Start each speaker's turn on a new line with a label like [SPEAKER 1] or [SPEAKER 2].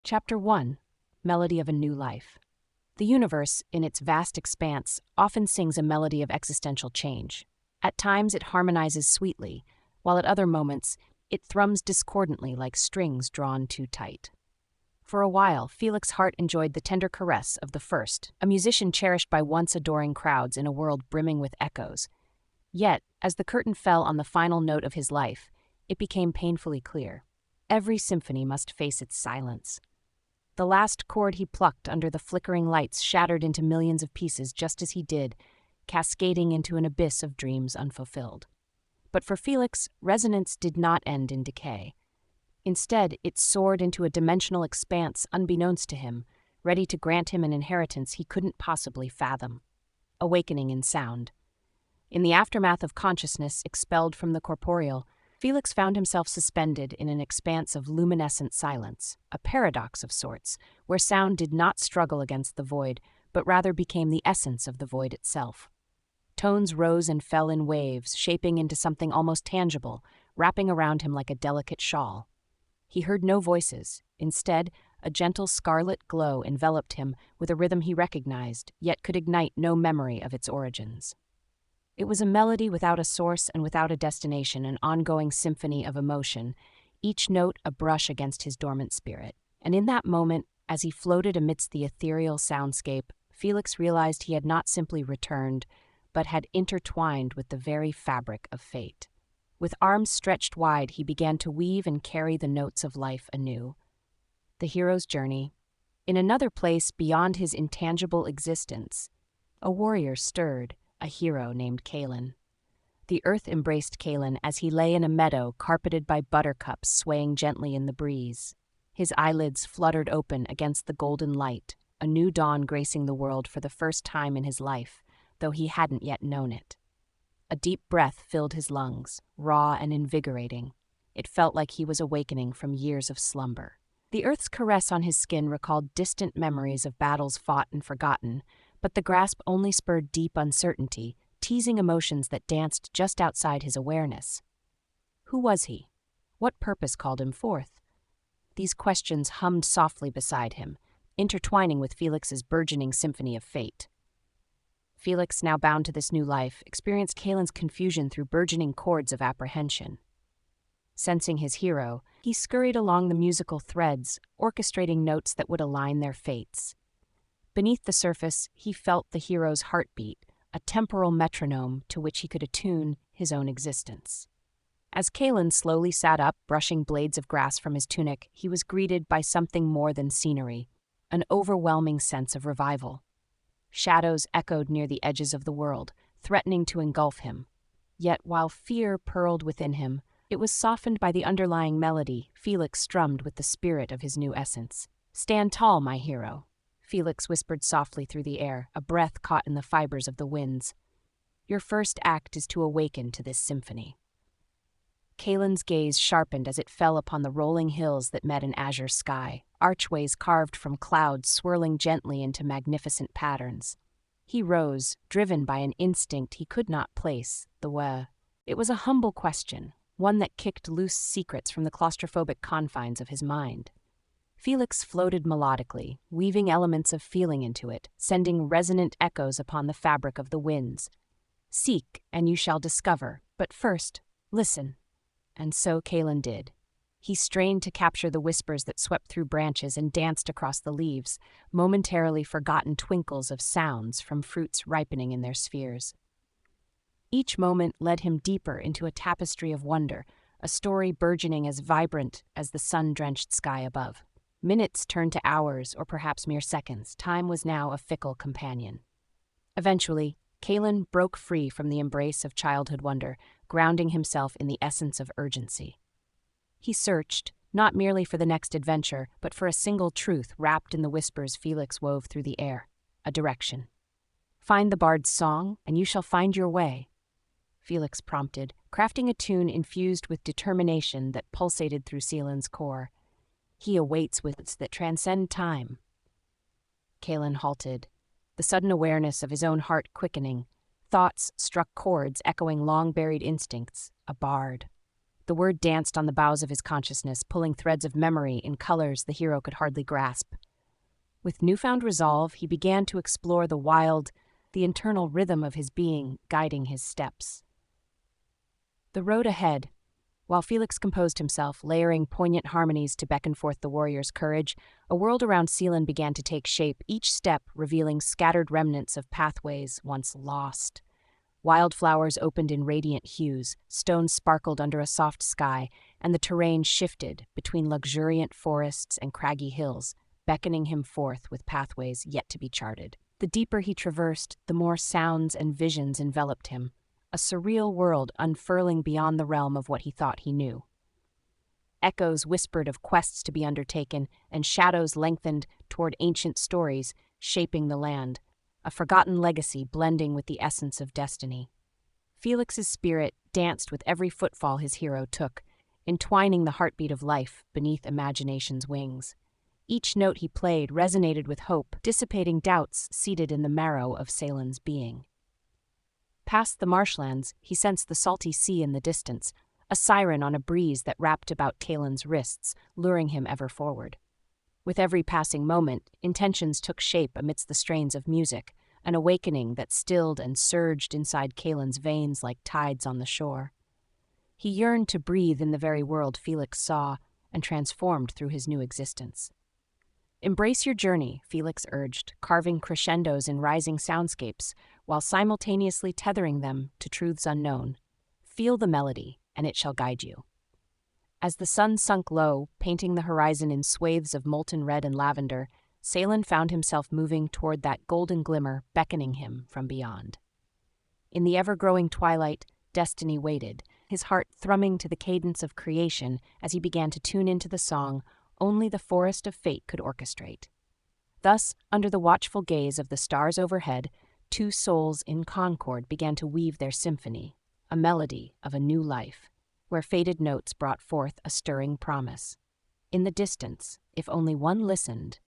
[SPEAKER 1] Chapter 1. Melody of a New Life. The universe, in its vast expanse, often sings a melody of existential change. At times it harmonizes sweetly, while at other moments it thrums discordantly like strings drawn too tight. For a while, Felix's heart enjoyed the tender caress of the first, a musician cherished by once adoring crowds in a world brimming with echoes. Yet, as the curtain fell on the final note of his life, it became painfully clear. Every symphony must face its silence. The last chord he plucked under the flickering lights shattered into millions of pieces just as he did, cascading into an abyss of dreams unfulfilled. But for Felix, resonance did not end in decay. Instead, it soared into a dimensional expanse unbeknownst to him, ready to grant him an inheritance he couldn't possibly fathom. Awakening in sound. In the aftermath of consciousness expelled from the corporeal, Felix found himself suspended in an expanse of luminescent silence, a paradox of sorts, where sound did not struggle against the void, but rather became the essence of the void itself. Tones rose and fell in waves, shaping into something almost tangible, wrapping around him like a delicate shawl. He heard no voices. Instead, a gentle scarlet glow enveloped him with a rhythm he recognized, yet could ignite no memory of its origins. It was a melody without a source and without a destination, an ongoing symphony of emotion, each note a brush against his dormant spirit. And in that moment, as he floated amidst the ethereal soundscape, Felix realized he had not simply returned, but had intertwined with the very fabric of fate. With arms stretched wide, he began to weave and carry the notes of life anew. The hero's journey. In another place beyond his intangible existence, a warrior stirred, a hero named Kalen. The earth embraced Kalen as he lay in a meadow carpeted by buttercups swaying gently in the breeze. His eyelids fluttered open against the golden light, a new dawn gracing the world for the first time in his life, though he hadn't yet known it. A deep breath filled his lungs, raw and invigorating. It felt like he was awakening from years of slumber. The earth's caress on his skin recalled distant memories of battles fought and forgotten, but the grasp only spurred deep uncertainty, teasing emotions that danced just outside his awareness. Who was he? What purpose called him forth? These questions hummed softly beside him, intertwining with Felix's burgeoning symphony of fate. Felix, now bound to this new life, experienced Kalen's confusion through burgeoning chords of apprehension. Sensing his hero, he scurried along the musical threads, orchestrating notes that would align their fates. Beneath the surface, he felt the hero's heartbeat, a temporal metronome to which he could attune his own existence. As Kalen slowly sat up, brushing blades of grass from his tunic, he was greeted by something more than scenery, an overwhelming sense of revival. Shadows echoed near the edges of the world, threatening to engulf him. Yet while fear purled within him, it was softened by the underlying melody Felix strummed with the spirit of his new essence. "Stand tall, my hero," Felix whispered softly through the air, a breath caught in the fibers of the winds. "Your first act is to awaken to this symphony." Kalen's gaze sharpened as it fell upon the rolling hills that met an azure sky, archways carved from clouds swirling gently into magnificent patterns. He rose, driven by an instinct he could not place, the way. It was a humble question, one that kicked loose secrets from the claustrophobic confines of his mind. Felix floated melodically, weaving elements of feeling into it, sending resonant echoes upon the fabric of the winds. "Seek, and you shall discover, but first, listen." And so Kalen did. He strained to capture the whispers that swept through branches and danced across the leaves, momentarily forgotten twinkles of sounds from fruits ripening in their spheres. Each moment led him deeper into a tapestry of wonder, a story burgeoning as vibrant as the sun-drenched sky above. Minutes turned to hours, or perhaps mere seconds. Time was now a fickle companion. Eventually, Kalen broke free from the embrace of childhood wonder, grounding himself in the essence of urgency. He searched, not merely for the next adventure, but for a single truth wrapped in the whispers Felix wove through the air, a direction. "Find the bard's song, and you shall find your way," Felix prompted, crafting a tune infused with determination that pulsated through Kalen's core. "He awaits with that transcend time." Kalen halted, the sudden awareness of his own heart quickening. Thoughts struck chords echoing long-buried instincts, a bard. The word danced on the boughs of his consciousness, pulling threads of memory in colors the hero could hardly grasp. With newfound resolve, he began to explore the internal rhythm of his being, guiding his steps. The road ahead. While Felix composed himself, layering poignant harmonies to beckon forth the warrior's courage, a world around Seelan began to take shape, each step revealing scattered remnants of pathways once lost. Wildflowers opened in radiant hues, stones sparkled under a soft sky, and the terrain shifted between luxuriant forests and craggy hills, beckoning him forth with pathways yet to be charted. The deeper he traversed, the more sounds and visions enveloped him, a surreal world unfurling beyond the realm of what he thought he knew. Echoes whispered of quests to be undertaken, and shadows lengthened toward ancient stories shaping the land, a forgotten legacy blending with the essence of destiny. Felix's spirit danced with every footfall his hero took, entwining the heartbeat of life beneath imagination's wings. Each note he played resonated with hope, dissipating doubts seated in the marrow of Seelan's being. Past the marshlands, he sensed the salty sea in the distance, a siren on a breeze that wrapped about Kaelin's wrists, luring him ever forward. With every passing moment, intentions took shape amidst the strains of music, an awakening that stilled and surged inside Kaelin's veins like tides on the shore. He yearned to breathe in the very world Felix saw, and transformed through his new existence. Embrace your journey, Felix urged, carving crescendos in rising soundscapes, while simultaneously tethering them to truths unknown. Feel the melody, and it shall guide you. As the sun sunk low, painting the horizon in swathes of molten red and lavender, Seelan found himself moving toward that golden glimmer beckoning him from beyond. In the ever-growing twilight, destiny waited, his heart thrumming to the cadence of creation as he began to tune into the song only the forest of fate could orchestrate. Thus, under the watchful gaze of the stars overhead, two souls in concord began to weave their symphony, a melody of a new life, where faded notes brought forth a stirring promise. In the distance, if only one listened,